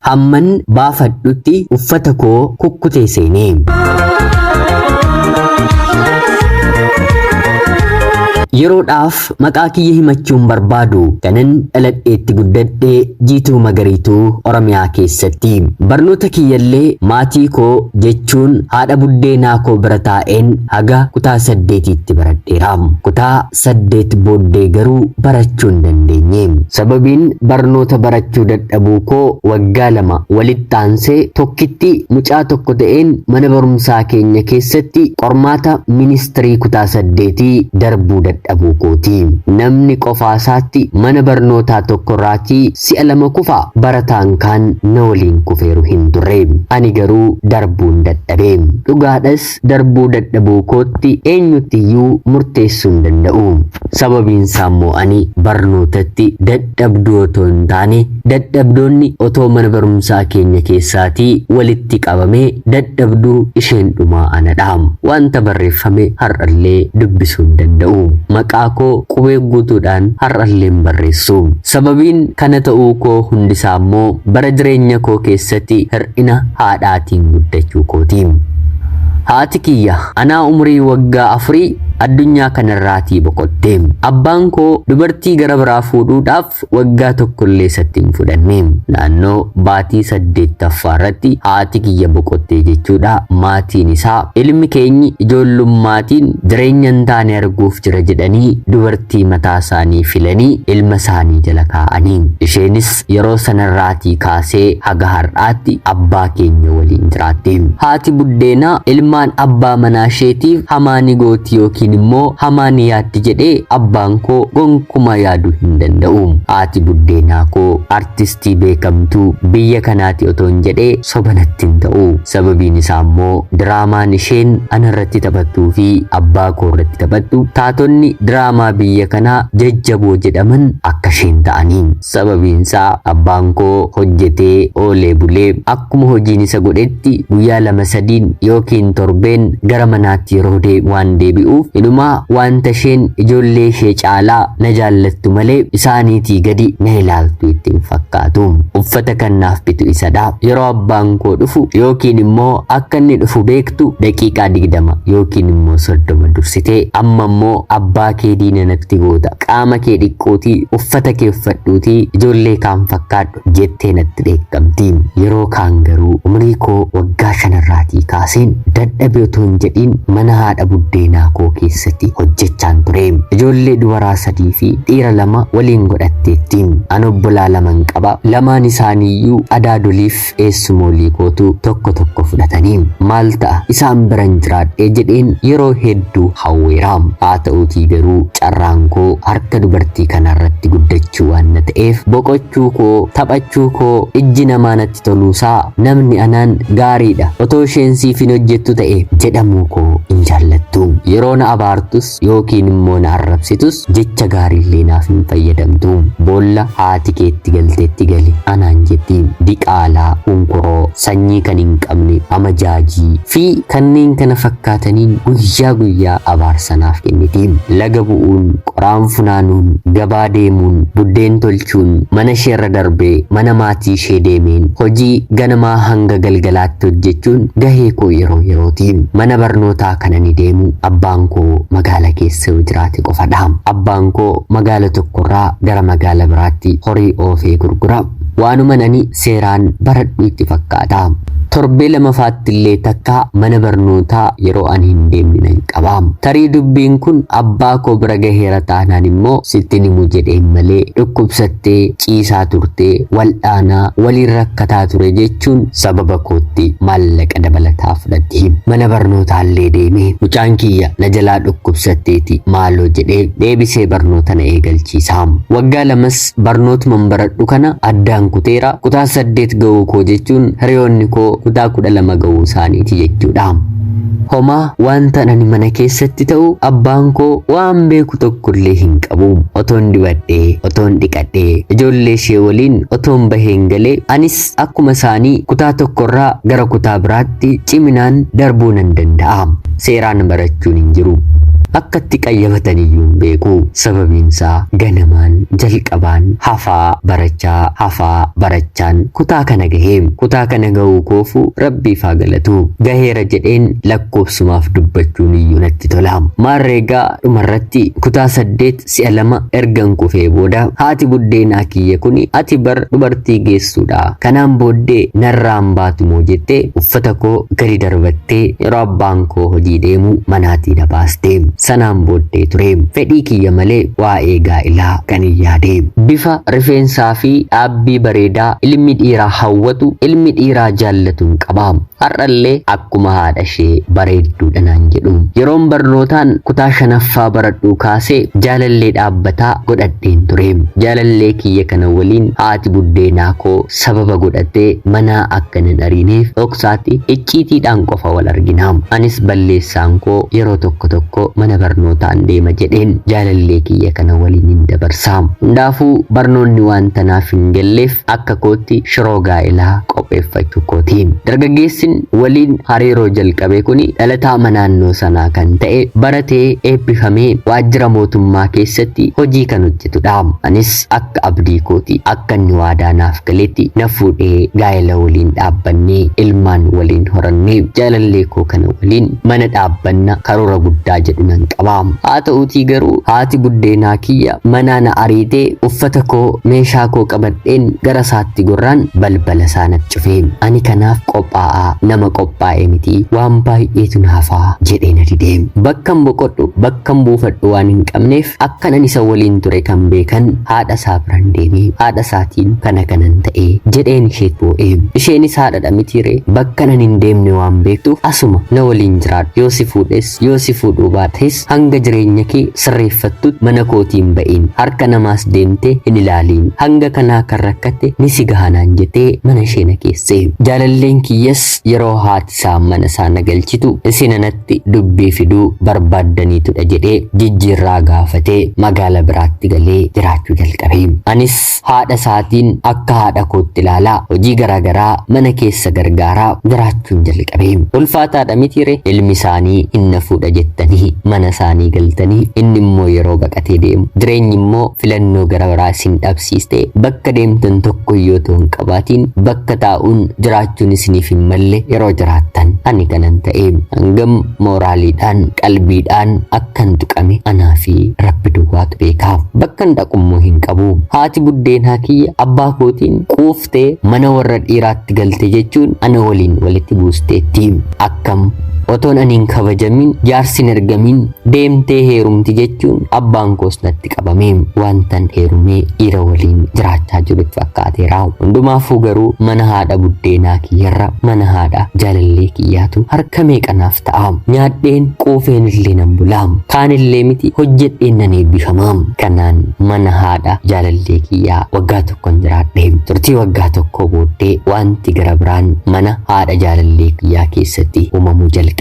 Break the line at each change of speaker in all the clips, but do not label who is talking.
hamman baafadhutti uffata koo kukkutee seenee. Yeroodhaaf maqaa kiyya himachuun barbaadu kanan dhaladheetti guddadhee Jiituu Magariituu Oromiyaa keessatti. Barnoota kiyyallee maatii koo jechuun haadha buddeenaa koo bira taa'een haga kutaa 8tti baradheera. Kutaa 8 booddee garuu barachuu hin dandeenye. Sababiin barnoota barachuu dadhabuu koo waggaa 2 walitti aansee tokkitti mucaa tokko ta'een mana barumsaa keenya keessatti qormaata ministirii kutaa 8 darbuu dadhabuu kooti. Namni qofaasaatti mana barnootaa tokkorraatii si'a 2 kufa barataan kaan na waliin kufeeru hin turre. Ani garuu darbuun dadhabee. Dhugaadhas darbuu dadhabuu kootti eenyuttiyyuu murteessuu hin danda'u. Sababiinsaa immoo ani barnootatti dadhabduu otoo hin taane dadhabdoonni otoo mana barumsaa keenya keessaatii walitti qabamee dadhabduu isheen dhumaa anadha. Wanta barreeffame har'allee dubbisuu hin danda'u. Maqaa koo qubee guutuudhaan har'alleen barreessu. Sababiin kana ta'uu koo hundisaa immoo bara jireenya koo keessatti hir'ina haadhaatiin guddachuu kooti. Haati kiyya anaa umurii waggaa 4 addunyaa kanarraatii boqotte. Abbaan koo dubartii gara biraa fuudhuudhaaf waggaa tokkollee isatti hin fudhanne. Naannoo baatii 8ffaa irratti haati kiyya boqotte jechuudha. Maatiin isaa ilmi keenyi ijoollummaatiin jireenya hin taane arguuf jira jedhanii dubartii mataa isaanii filanii ilma isaanii jala kaa'anii. Isheenis yeroo sanarraatii kaasee haga har'aatti abbaa keenya waliin jiraatti. Haati buddeenaa ilmaan abbaa manaa isheetiif hamaa ni gooti yookiin immoo hamaa ni yaaddi jedhee abbaan koo gonkumaa yaaduu hin danda'u. Haati buddeenaa koo artistii beekamtuu biyya kanaati otoo hin jedhee sobanatti hin ta'u. Sababiin isaa immoo diraamaan isheen anarratti taphattuu fi abbaa koo irratti taphattu taatonni diraamaa biyya kanaa jajjaboo jedhaman akka isheen ta'anii. Sababiin isaa abbaan koo hojjetee oolee bulee akkuma hojiin isa godhetti guyyaa 2-3 yookiin torbeen gara manaatti yeroo waan deebi'uuf inumaa wanta isheen ijoollee ishee caalaa na jaallattu malee isaaniitii gadi na ilaaltu ittiin fakkaatu. Uffata kannaaf bitu isadha. Yeroo abbaan koo dhufu yookiin immoo akka inni dhufu beektu daqiiqaa 20 yookiin immoo 30 dursitee amma immoo abbaa kee diina natti goota qaama kee dhiqqootii uffata kee uffadhuutii ijoollee kaan fakkaadhu jettee natti dheekkamti. Yeroo kaan garuu umrii koo waggaa 5 irraatii kaaseen dadhabee otoo hin jedhiin mana haadha buddeenaa koo keessatti hojjechaan ture. Ijoollee dubaraa 3 fi dhiira 2 waliin godhatteetti. Ani obbolaa 2 qaba. Lamaan isaaniiyyuu adaadoliif eessumoolii kootu tokko fudhatanii maal ta'a isaan biran jiraadhee jedheen yeroo hedduu hawweera. Haa ta'uutii garuu carraan koo harka dubartii kanarratti guddachuu waan na ta'eef boqochuu koo taphachuu koo ijji namaa natti toluusaa namni anaan gaariidha otoo isheen siif hin hojjettu ta'e jedhamuu koo hin jaallattu. Yeroo na abaartus yookiin immoo na arrabsitus jecha gaariillee naaf hin fayyadamtu. Boolla haati keetti galteetti gali anaan jetti. Diqaalaa, hunkuroo, sanyii kan hin qabne, amajaajii fi kanneen kana fakkaataniin guyyaa abaarsanaaf kenniti. Laga bu'uun, qoraan funaanuun, gabaa deemuun, buddeen tolchuun, mana isheerra darbee mana maatii ishee deemeen hojii ganamaa hanga galgalaatti hojjechuun gahee koo yerooti. Mana barnootaa kana ni deemu. Abbaan koo magaala keessa yoo jiraate qofadha. Abbaan koo magaala tokkorraa gara magaala biraatti horii oofee gurgura. Waanuma ani seeraan baradhu itti fakkaata. Torbee 2ffaatti illee takka mana barnootaa yeroo ani hin deemne nan qaba. Tarii dubbiin kun abbaa koo bira gaheera taanaan immoo sitti himu jedheen malee dhukkubsattee ciisaa turtee waldhaanaa waliin rakkataa ture jechuun sababa kootti maallaqa dabalataa fudhatti. Mana barnootaallee deemee mucaan kiyya na jalaa dhukkubsatteeti maaloo jedhee deebisee barnoota na eegalchiisa. Waggaa 2 barnootuman baradhu kana addaan kuteera. Kutaa 8 ga'uu koo jechuun hiriyoonni koo kutaa 12 ga'uu isaaniiti jechuudha. Homaa wanta ani mana keessatti ta'u abbaan koo waan beeku tokkollee hin qabu. Otoon dibadhee, otoon dhiqadhee, ijoollee ishee waliin otoon baheen galee anis akkuma isaanii kutaa tokkorraa gara kutaa biraatti ciminaan darbuu nan danda'a. Seeraan barachuun hin jiru. akkatti qayyabataniyyuu hin beeku. Sababiinsaa ganamaan jalqabaan hafaa barachaan kutaa kana gahee. Kutaa kana gahuu koofu rabbiif haa galatu. Gaheera jedheen lakkoofsumaaf dubbachuun iyyuu natti tola. Maarreegaa dhumarratti kutaa 8 si'a 2 ergan kufee booda haati buddeenaa kiyya kuni ati bar dubartii geessuudha. Kanaan booddee narraan baatu moo jettee uffata koo gadi darbattee yeroo abbaan koo hojii deemu manaatii na baaste. Sanaan booddee ture fedhii kiyya malee waa'ee gaa'ilaa kan hin yaade. Bifa rifeensaa fi dhaabbii bareedaa ilmi dhiiraa hawwatu ilmi dhiiraa jaallatuun qaba. Har'allee akkuma haadha ishee bareedduudha naan jedhu. Yeroon barnootaan kutaa 5ffaa baradhuu kaasee jaalallee dhaabbataa godhadheen ture. Jaalallee kiyya kana waliin haati buddeenaa koo sababa godhattee manaa akka hin ariineef dhoksaatti icciitiidhaan qofa wal argina. Anis balleessaan koo yeroo tokko mana barnootaan deema jedheen jaalallee kiyya kana waliin hin dabarsa. Hundaafuu barnoonni waan tanaaf hin galleef akka kootti shiroo gaa'ilaa qopheeffachuu kooti. Dargaggeessi waliin hariiroo jalqabe kuni dhalataa naannoo sanaa kan ta'e baratee eebbifamee waajjira mootummaa keessatti hojii kan hojjetudha. Anis akka abdii kooti akka inni waadaa naaf galetti na fuudhee gaa'ela waliin dhaabbannee ilmaan waliin horannee jaalallee koo kana waliin mana dhaabbanna karoora guddaa jedhu nan qaba. Haa ta'uutii garuu haati buddeenaa kiyya manaa na ariitee uffata koo meeshaa koo qabadheen gara isaatti gorraan balbala isaa natti cufe. Ani kanaaf qophaa'aa nama qophaa'e miti waan baay'eetu naafaa jedhee na didee. Bakkan boqodhu bakkan buufadhu waan hin qabneef akkanan isa waliin ture kan beekan haadha isaa biraan deemee haadha isaatiin kanan ta'e jedheen isheet boo'ee. Isheenis haadha mitiire bakkanan hin deemne waan beektuuf asuma na waliin jiraadhu yoo si fuudhes yoo si fuudhuu baates hanga jireenya kee sirreeffattutti mana kootiin ba'iin harka namaas deemte hin ilaaliin hanga kanaa kan rakkatte ni si gahanaan jettee mana ishee na keesse. Jaalalleen kiyyas yeroo haati isaa mana isaa na galchitu isin anatti dubbii fiduu barbaaddaniitudha jedhee jijjiirraa gaafatee magaala biraatti galee jiraachuu jalqabe. Anis haadha isaatiin akka haadha kootti ilaalaa hojii garaagaraa mana keessa gargaaraa jiraachuun jalqabe. Ulfaataadha mitiire ilmi isaanii inna fuudha jettanii mana isaanii galtanii inni immoo yeroo baqatee deemu jireenyi immoo filannoo garaagaraa isin dhabsiiste bakka deemtan tokko yoo ta'u hin qabaatiin bakka taa'uun jiraachuun isiniif hin malle yeroo jiraattan ani kanan ta'e hangam mooraaliidhaan qalbiidhaan akkan tuqame anaa fi rabbi duwwaatu beeka. Bakkan dhaqummoo hin qabu. Haati buddeenaa kiyya abbaa kootiin quuftee mana warra dhiiraatti galte jechuun ana waliin walitti buusteetti. Akkam otoon aniin kabajamin jaarsin ergamin deemtee heerumti jechuun abbaan koos natti qabame wantan heerumee dhiira waliin jiraachaa jirutti fakkaateera. Hundumaafuu garuu mana haadha buddeenaa kiyyarra mana haadha jaalallee kiyyaatu harka meeqanaaf ta'a. Nyaadheen quufeen illee nan bulaa kaanillee miti hojjedheen nan eebbifama. Kanaan mana haadha jaalallee kiyyaa waggaa tokkon jiraadhe. Turtii waggaa tokko booddee wanti gara biraan mana haadha jaalallee kiyyaa keessatti uumamuu jalqabe.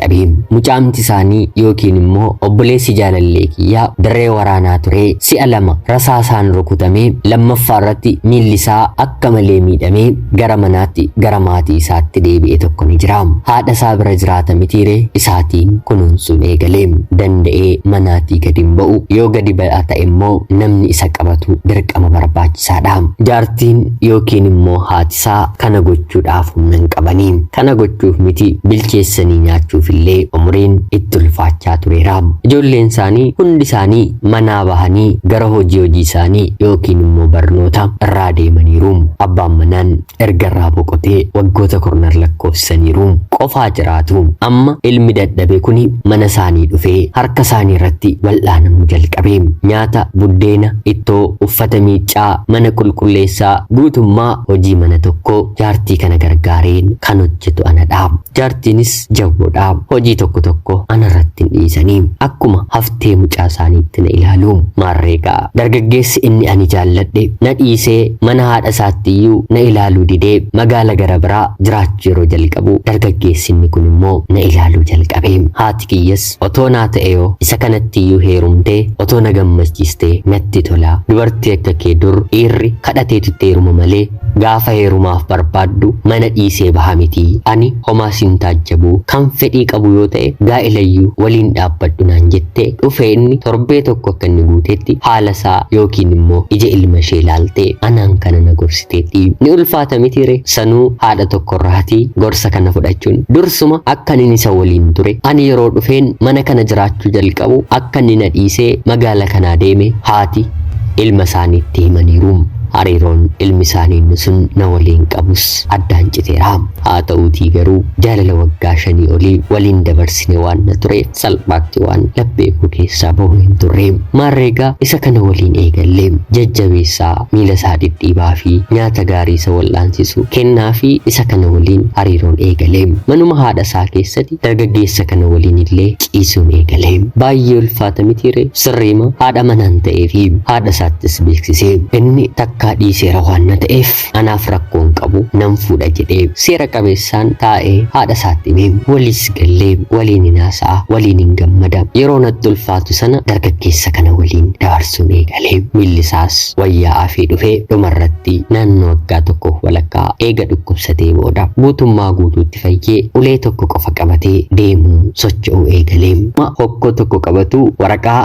Mucaamti isaanii yookiin immoo obboleessi jaalallee kiyyaa dirree waraanaa ture si'a 2 rasaasaan rukutamee lammaffaa irratti miilli isaa akka malee miidhamee gara manaatti gara maatii isaatti deebi'e tokko ni jira. Haadha isaa bira jiraata mitiire isaatiin kunuunsuun eegalee danda'ee manaatii gadi hin ba'u yoo gadi ba'aa ta'e immoo namni isa qabatu dirqama barbaachisaadha. Jaartiin yookiin immoo haati isaa kana gochuudhaaf humna hin qabanii. Kana gochuuf miti bilcheessanii nyaachuuf illee umriin itti ulfaachaa tureera. Ijoolleen isaanii hundi isaanii manaa bahanii gara hojii isaanii yookiin immoo barnoota irraa deemaniiru. Abbaan manaan erga irraa boqotee waggoota 10 lakkoofsisaniiru. Qofaa jiraatu. Amma ilmi dadhabe kuni mana isaanii dhufee harka isaanii irratti wal'aanamuu jalqabe. Nyaata, buddeena, ittoo, uffata miiccaa, mana qulqulleessaa guutummaa hojii mana tokko jaartii kana gargaareen kan hojjetu anadha. Jaartiinis jawwoodha. Hojii tokko anarratti hin dhiisanii akkuma haftee mucaa isaaniitti na ilaalu. Maarreegaa dargaggeessi inni ani jaalladhe na dhiisee mana haadha isaatti iyyuu na ilaaluu didee magaala gara biraa jiraachuu yeroo jalqabu dargaggeessi inni kun immoo na ilaaluu jalqabe. Haati kiyyas otoo naa ta'eeyoo isa kanatti iyyuu heerumtee otoo na gammachiistee natti tola. Dubartii akka kee dur dhiirri kadhateetutti heeruma malee gaafa heerumaaf barbaaddu mana dhiisee baha miti. Ani homaa sin taajjabu kan fedhi fedhii qabu yoo ta'e gaa'ilayyuu waliin dhaabbadhu naan jettee dhufee inni torbee tokko akka inni guutetti haala isaa yookiin immoo ija ilma ishee ilaaltee anaan kana na gorsiteetti ni ulfaata mitiire sanuu haadha tokkorraatii gorsa kana fudhachuun dursuma akka inni isa waliin ture ani yeroo dhufeen mana kana jiraachuu jalqabu akka inni na dhiisee magaala kanaa deeme haati ilma isaaniitti himaniiru. hariiroon ilmi isaanii sun na waliin qabus addaan citeera. haa ta'uutii garuu jaalala waggaa 5 olii waliin dabarsine waan na tureef salphaatti waan laphee koo keessaa bahu hin turre. Maarreegaa isa kana waliin eegallee jajjabeessaa miila isaa dhidhiibaa fi nyaata gaarii isa wal'aansisu kennaa fi isa kana waliin hariiroon eegalee manuma haadha isaa keessatti dargaggeessa kana waliin illee ciisuun eegalee. Baay'ee ulfaata mitiire sirriima haadha manaan ta'ee fi haadha isaattis beeksisee inni takkaa dhiiseera waan na ta'eef anaaf rakkoon qabu nan fuudha jedhee seera qabeessaan taa'ee haadha isaatti hime. Waliis gallee waliin hinaasa'a waliin hin gammada. Yeroo natti ulfaatu sana dargaggeessa kana waliin dabarsuun eegalee miilli isaas wayyaa'aa fi dhufee dhumarratti naannoo waggaa tokko walakkaa eega dhukkubsatee booda guutummaa guutuutti fayyee ulee tokko qofa qabatee deemuu socho'uu eegalee. Hokkoo tokko qabatu waraqaa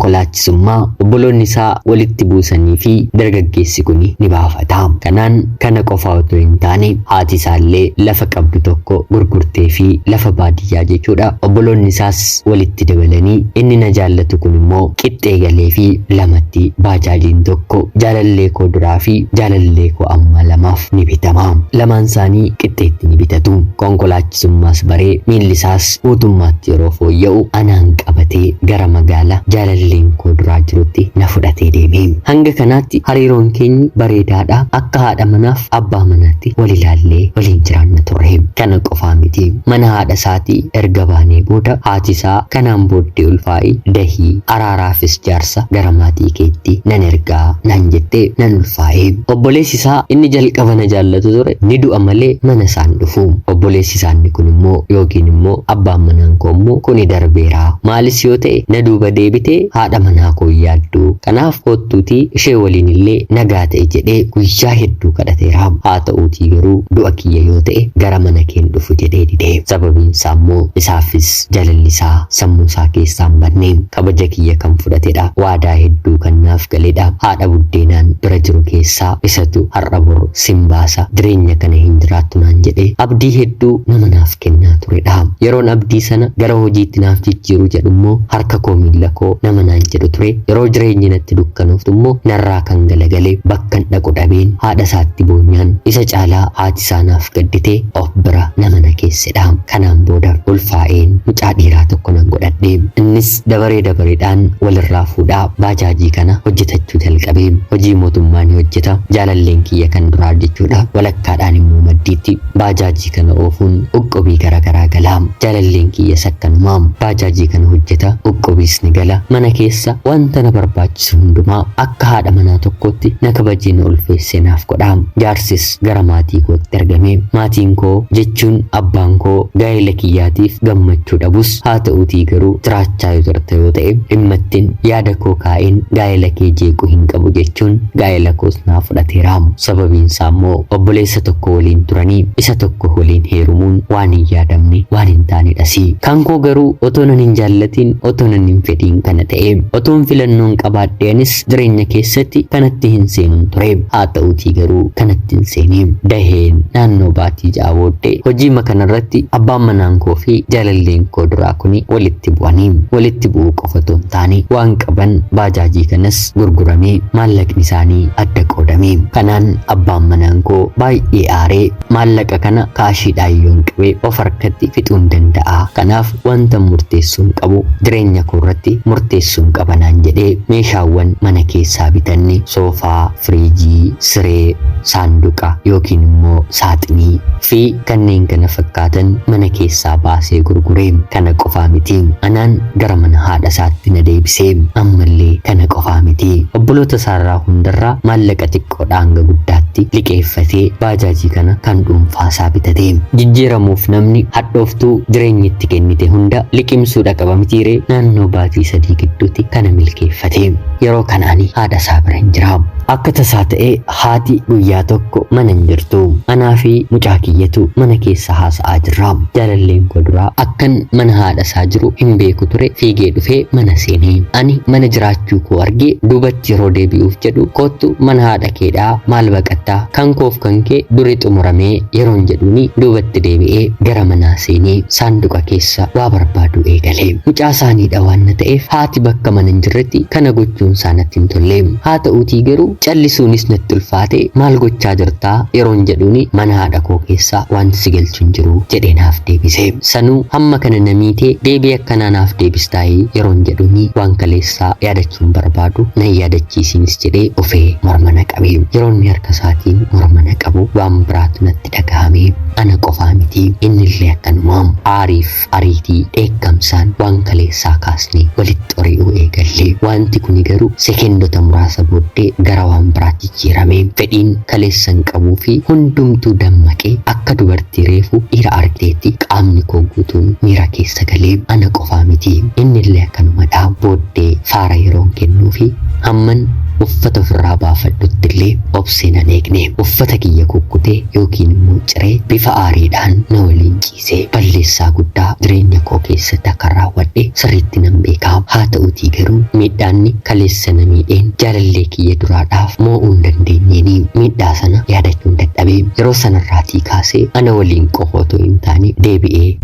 konkolaachisummaa obboloonni isaa walitti buusanii fi dargaggeessi kun ni baafata. Kanaan kana qofa otoo hin taane haati isaallee lafa qabdu tokko gurgurtee fi lafa baadiyyaa jechuudha obboloonni isaas walitti dabalanii inni na jaallatu kun immoo qixxee galee fi lamatti baajaajiin tokko jaalallee koo duraa fi jaalallee koo amma lamaaf ni bitama. Lamaan isaanii qixxeetti ni bitatu. Konkolaachisummaas baree miilli isaas guutummaatti yeroo fooyya'u anaan qabatee gara magaalaa jaalalleen koo duraa jirutti na fudhatee deeme. Hanga kanaatti hariiroon keenya bareedaadha. Akka haadha manaaf abbaa manaatti wal ilaallee waliin jiraanna turre. Kana qofaa miti mana haadha isaatii erga baanee booda haati isaa kanaan booddee ulfaa'i dahii araaraafis jaarsa gara maatii keetti nan ergaa nan jettee nan ulfaa'e. Obboleessi isaa inni jalqaba na jaallatu ture ni du'a malee mana isaan dhufu. Obboleessi isaanii kun immoo yookiin immoo abbaan manaan koo immoo kuni darbeera. Maalis yoo ta'e na duuba deebitee haadha manaa koo yaaddu. Kanaaf kottuutii ishee waliin illee nagaa ta'e jedhee guyyaa hedduu kadhateera. Haa ta'uutii garuu du'a kiyya yoo ta'e gara mana keen dhufu jedhee didee. Sababiin isaa immoo isaafis jaalalli isaa sammuu isaa keessaa hin banne kabaja kiyya kan fudhatedha. Waadaa hedduu kan naaf galedha. Haadha buddeenaan bira jiru keessaa isatu har'a bor simbaasa jireenya kana hin jiraattu naan jedhee abdii hedduu nama naaf kennaa turedha. Yeroon abdii sana gara hojiitti naaf jijjiiru jedhu immoo harka koo miila koo nama naan jedhu ture. Yeroo jireenyi natti dukkanuuftu immoo narraa kan galagalee bakkan dhaqu dhabeen haadha isaatti boonyaan isa caalaa haati isaa naaf gadditee of bira nama na keessedha. Kanaan booda ulfaa'een mucaa dhiiraa tokko nan godhadhe. Innis dabareedhaan walirraa fuudhaa baajaajii kana hojjetachuu jalqabe. Hojii mootummaa ni hojjeta. Jaalalleen kiyya kan duraa jechuudha. Walakkaadhaan immoo maddiitti baajaajii kana oofuun uqqobii garaagaraa gala. Jaalalleen kiyya sakkanumaa baajaajii kana hojjeta. Uqqobiis ni gala. Mana keessa wanta na barbaachisu hundumaa akka haadha manaa tokkotti na kabajee na ulfeessee naaf godha. Jaarsis gara maatii kootti ergame. Maatiin koo jechuun abbaan koo gaa'ela kiyyaatiif gammachuu dhabus haa ta'uutii garuu jiraachaa yoo turte yoo ta'e dhimmattiin yaada koo kaa'een gaa'ela kee jeequu hin qabu jechuun gaa'ela koos naa fudhateera. Sababiin isaa immoo obboleessa tokko waliin turanii isa tokko waliin heerumuun waan hin yaadamne waan hin taanedhasi. Kan koo garuu otoo nan hin jaallatiin otoo nan hin fedhiin kana ta'e otoon filannoon qabaadheenis jireenya keessatti kanatti hin seenuun ture. Haa ta'uutii garuu kanatti hin seenee daheen naannoo baatii ja'a booddee hojii kanarratti abbaan manaan koo fi jaalalleen koo duraa kuni walitti bu'anii walitti bu'uu qofa otoo hin taane waan qaban baajaajii kanas gurguramee maallaqni isaanii adda qoodame. Kanaan abbaan manaan koo baay'ee aaree maallaqa kana kaashiidhaan yoon qabee of harkatti fixuun danda'a. Kanaaf wanta murteessuun qabu jireenya koo irratti murteessuun qabanaan jedhee meeshaawwan mana keessaa bitanne soofaa, firiijii, siree, saanduqa yookiin immoo saaxinii fi kanneen kana fakkaatan mana keessaa baasee gurguree. Kana qofaa miti anaan gara mana haadha isaatti na deebisee. Ammallee kana qofaa miti obboloota isaarraa hundarraa maallaqa xiqqoodhaan hanga guddaatti liqeeffatee baajaajii kana kan dhuunfaasaa bitate. Jijjiiramuuf namni hadhooftuu jireenya itti kennite hunda liqimsuudha qaba mitiiree. Naannoo baatii 3 gidduutti kana milkeeffate. Yeroo kanaan haadha isaa bira hin jira. Akka tasaa ta'ee haati guyyaa tokko mana hin jirtu. Anaa fi mucaa kiyyatu mana keessa haasa'aa jira. Jaalalleen koo duraa akkan mana haadha isaa jiru hin beeku ture. Fiigee dhufee mana seenee ani mana jiraachuu koo argee duubatti yeroo deebi'uuf jedhu kottu mana haadha keedhaa maal baqattaa kan koof kan kee durii xumuramee yeroon jedhuuni duubatti deebi'ee gara manaa seenee saanduqa keessa waa barbaadu eegalee. Mucaa isaaniidha waan ta'eef haati bakka mana hin jirretti kana gochuun isaanatti hin tolle. Haa ta'uutii garuu callisuunis natti ulfaate maal gochaa jirtaa yeroon jedhuuni mana haadha koo keessa wanti si galchu hin jiru jedhee naaf deebise. Sanuu hamma kana namiitee deebii akkanaa naaf deebistaayii yeroon jedhuuni waan kaleessaa yaadachuun barbaadu nan yaadachiisinis jedhee ofee morma na qabe. Yeroon harka isaatiin morma na qabu waan biraatu natti dhagahame. Ana qofaa miti innillee akkanuma aariif ariitii dheekkamsaan waan kaleessaa kaasnee walitti ori'uu eegalle. Wanti kun garuu sekeendota muraasa booddee gara waan biraatti jijjiirame. Fedhiin kaleessan qabuu fi hundumtuu dammaqee akka dubartii reefu dhiira argiteetti qaamni koo guutuun miira keessa galee. Ana qofaa miti innillee akkanumadha. Booddee faara yeroon kennuu fi hamman uffata ofirraa baafadhutti illee obseen an eegne. Uffata kiyya kukkutee yookiin immoo ciree bifa aariidhaan na waliin ciisee balleessaa guddaa jireenya koo keessatti akka raawwadhe sirriitti nan beeka. Haa ta'uutii garuu miidhaanni kaleessa na miidheen jaalallee kiyya duraadhaaf mo'uu hin dandeenyeeni miidhaa sana yaadachuun dadhabee yeroo sanarraatii kaasee ana waliin qofa otoo hin taane deebi'ee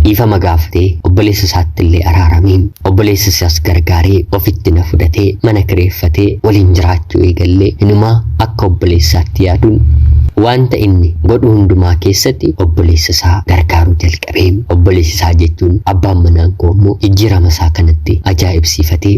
dhiifama gaafatee obboleessa isaatti illee araaramee obboleessa isaas gargaaree ofitti na fudhatee mana kireeffatee waliin jiraachuu eegallee inumaa akka obboleessaatti yaaduun wanta inni godhu hundumaa keessatti obboleessa isaa gargaaruu jalqabee. Obboleessa isaa jechuun abbaan manaa koo immoo jijjiirama isaa kanatti ajaa'ibsiifatee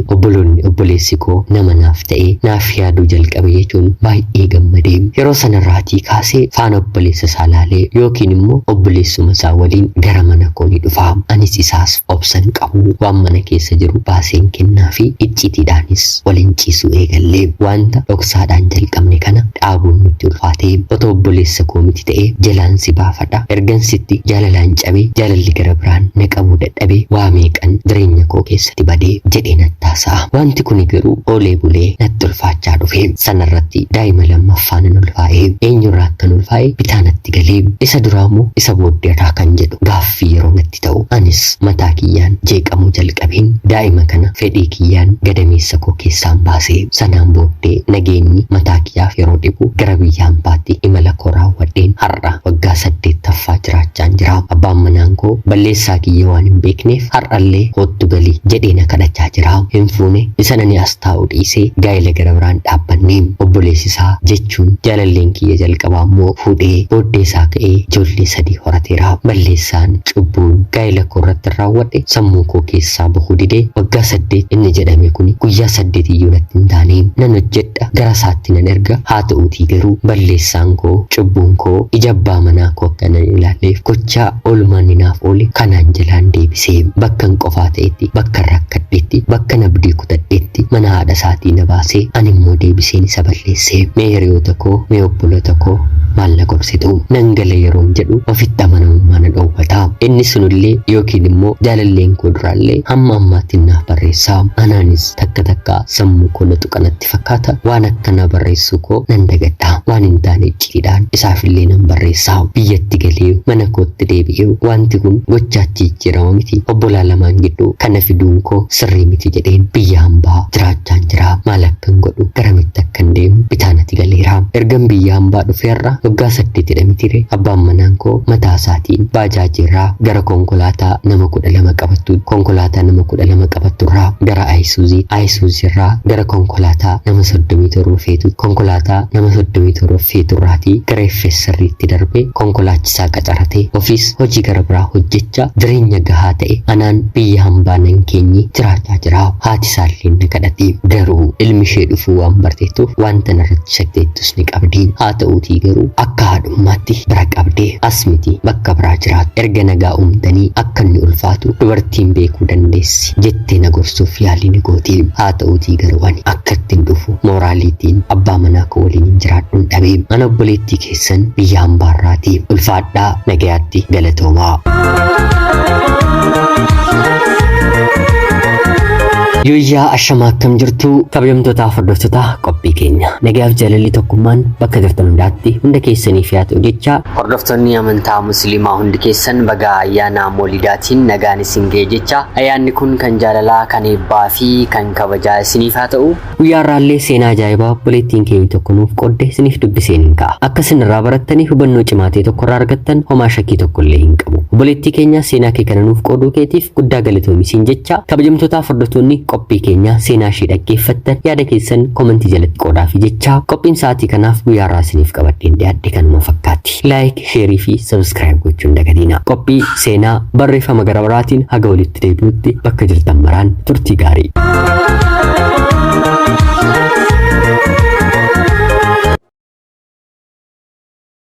obboleessi koo nama naaf ta'ee naaf yaaduu jalqabe jechuun baay'ee gammadee. Yeroo sanarraatii kaasee faana obboleessa isaa laalee yookiin immoo obboleessuma isaa waliin gara mana koo ni dhufa. Anis isaas obsan qabu waan mana keessa jiru baaseen kennaa fi iccitiidhaanis waliin ciisuu eegallee. Wanta dhoksaadhaan jalqabne kana dhaabuun nutti ulfaatee obboleessa koo miti ta'ee jalaan si baafadha. Ergansitti jaalalaan cabee jaalalli gara biraan na qabuu dadhabee waa meeqan jireenya koo keessatti badee jedhee natti haasa'a. Wanti kun garuu oolee bulee natti ulfaachaa dhufe. Sanarratti daa'ima lammaffaa nan ulfaa'ee eenyurraa akkan ulfaa'e bitaa natti galee. Isa duraamoo isa booddeerraa kan jedhu gaaffii yeroo natti ta'u anis mataa kiyyaan jeeqamuu jalqabeen daa'ima kana fedhii kiyyaan gadameessa koo keessaan baasee. Sanaan booddee nageenyi mataa kiyyaaf yeroo dhibu gara biyya hambaatti imala koo raawwadheen har'a waggaa 8ffaa jiraachaan jira. Abbaan manaan koo balleessaa kiyya waan hin beekneef har'allee hoottu galii jedhee na kadhachaa jira. Hin fuune isa nani as taa'u dhiisee gaa'ela gara biraan dhaabbannee obboleessi isaa jechuun jaalalleen kiyya jalqabaa immoo fuudhee booddee isaa ka'ee ijoollee 3 horateera. Balleessaan cubbuun gaa'ela koo irratti raawwadhe sammuu koo keessaa bahuu didee waggaa 8 inni jedhame kun guyyaa 8 iyyuu natti hin taane nan hojjedha gara isaatti nan erga. Haa ta'uutii garuu balleessaan koo cubbuun koo ija abbaa manaa koo akka nan ilaalleef gochaa oolmaan naaf oole kanaan jalaan deebisee bakkan qofaa ta'etti bakka rakkadheetti bakka nabdii kutadheetti mana haadha isaatii na baasee ani immoo deebiseen isa balleessee. Mee hiriyoota koo mee obboloota koo maal na gorsitu nan gala yeroon jedhu ofitti amanamummaa na dhoowwata. Inni sunillee yookiin immoo jaalalleen koo duraallee hamma ammaatti naaf barreessaa. Anaanis takka takka sammuu koo na tuqanatti fakkaata. Waan akkana barreessuu koo nan dagadha. Waan hin taane icciidhaan isaafillee nan barreessaa. Biyyatti galee mana kootti deebi'ee wanti kun gochaatti jijjiirama miti. Obbolaa lamaan gidduu kana fiduun koo sirrii miti jedheen biyya hambaa jiraachaan jira. Maal akkan godhu garamitti akkan deemu bitaanatti galeera. Ergan biyya hambaa dhufeerra waggaa 8 mitire abbaan manaan koo mataa isaatiin baajaajirraa gara konkolaataa nama 12 qabattu qabatturraa gara ayisuuzirraa gara konkolaataa nama 37 feetu konkolaataa nama 37 feeturraatii gara effeessarriitti darbee konkolaachisaa qacaratee ofiis hojii gara biraa hojjechaa jireenya gahaa ta'e anaan biyya hambaa nan keenye jiraachaa jira. Haati isaallee na kadhate garuu ilmi ishee dhufuu waan barteettuuf wanta narratti shakkeettus ni qabdi. Haa ta'uutii garuu akka haadhummaatti bira qabdee as miti bakka biraa jiraatu. Erga nagaa uumtanii akka inni ulfaatu dubartiin beekuu dandeessi jettee na gorsuuf yaalii ni gooti. Haa ta'uutii garuu ani akka ittiin dhufu mooraaliitiin abbaa manaa koo waliin hin jiraadhuun dhabee ana obboleettii keessan biyya hambaarraatii ulfaadhaa nagayaatti galatoomaa. Yooyyaa ashamaa akkam jirtu kabajamtoota hordoftoota qophii keenya nagaaf jaalalli tokkummaan bakka jirtan hundaatti hunda keessaniif yaa ta'u jecha hordoftoonni amantaa musliimaa hundi keessan baga ayyaana moolidaatiin nagaan isin ga'e jecha ayyaanni kun kan jaalalaa kan eebbaa fi kan kabajaa isiniif haa ta'u guyyaa irraallee seenaa ajaa'ibaa obboleettiin keenya tokko nuuf qodde isiniif dubbiseen hin ka'a akka isin irraa barattanii hubannoo cimaa ta'e tokko irraa argattan homaa shakkii tokko illee hin qabu obboleettii keenya seenaa kee kana nuuf qooduu keetiif guddaa galatoomi jecha kabajamtoota hordoftoonni qophii keenya seenaa ishee dhaggeeffattan yaada keessan komentii jalatti qoodaafii jecha qophiin sa'aatii kanaaf guyyaa irraa isiniif qabadheen dhiyaadhe kanuma fakkaatti laayik sheerii fi sabskiraayib gochuun dagatina qophii seenaa barreeffama gara biraatiin haga walitti deebi'utti bakka jirtan maraan turtii gaarii